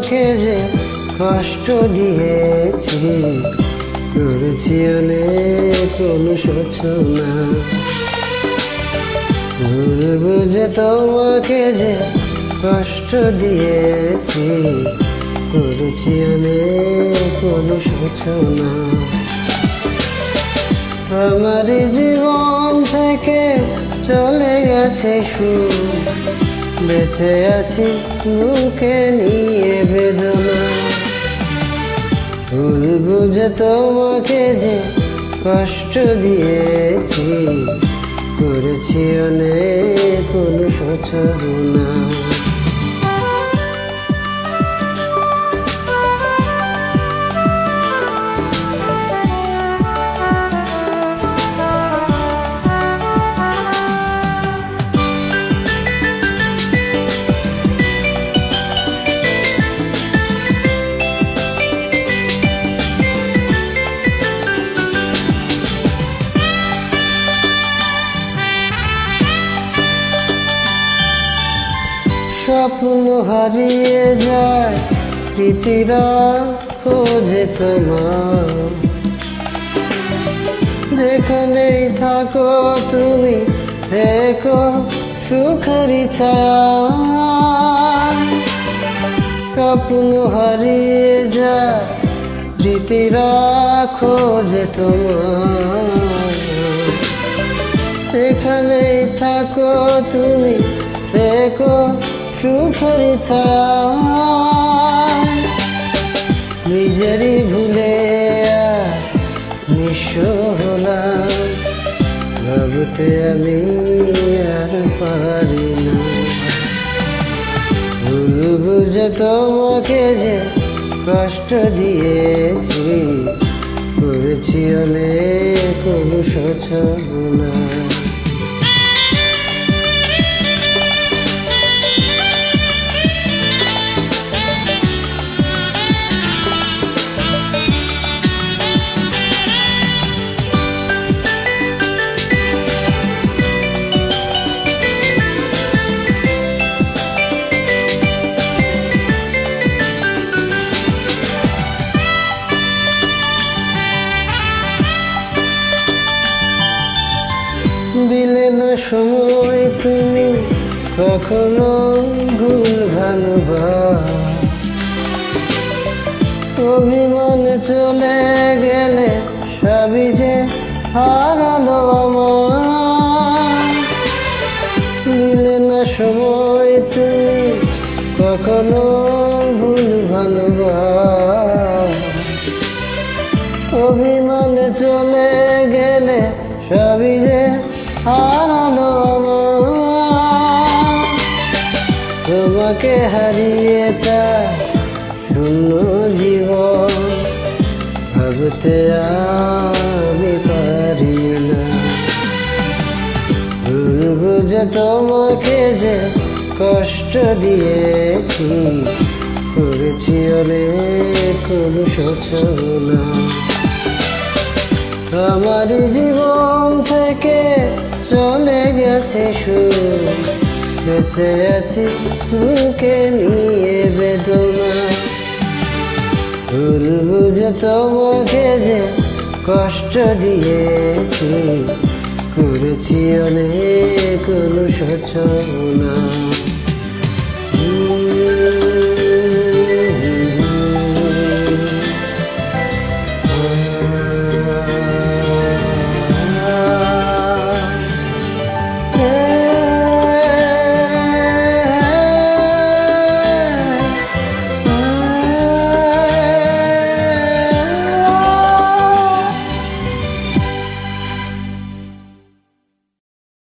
তোমাকে যে কষ্ট দিয়েছি, করেছি অনেক অনুশোচনা। ভুল বুঝে তোমাকে যে কষ্ট দিয়েছি, করেছি অনেক অনুশোচনা। আমার জীবন থেকে চলে গেছে সুখ, বেঁচে আছি বুকে নিয়ে বেদনা। ভুল বুঝে তোমাকে যে কষ্ট দিয়েছি, করেছি অনেক অনুশোচনা। স্বপ্ন হারিয়ে যায়, স্মৃতিরা খোঁজে তোমার। যেখানেই থাকো তুমি থেকো সুখেরই ছায়া। স্বপ্ন হারিয়ে যায়, স্মৃতিরা খোঁজে তোমার। যেখানেই থাকো তুমি থেকো সুখের ছায়া। নিজেরই ভুলে নিঃস্ব হলাম, ভাবতে আমি আর পারি না। ভুল বুঝে তোমাকে যে কষ্ট দিয়েছি, করেছি অনেক অনুশোচনা। দিলে না সময় তুমি কখনো ভুল ভালোবাসা। অভিমানে চলে গেলে সবই যে হারালো আমার। দিলে না সময় তুমি কখনো ভুল ভালোবাসা। অভিমানে চলে গেলে সবই যে হারালো আমার। তোমাকে হারিয়ে তা শূন্য জীবন, ভাবতে আমি পারি না। ভুল বুঝে তোমাকে যে কষ্ট দিয়েছি, করেছি অনেক অনুশোচনা। আমার জীবন থেকে চলে গেছে সুখ, বেঁচে আছি বুকে নিয়ে বেদনা। ভুল বুঝে তোমাকে যে কষ্ট দিয়েছি, করেছি অনেক অনুশোচনা।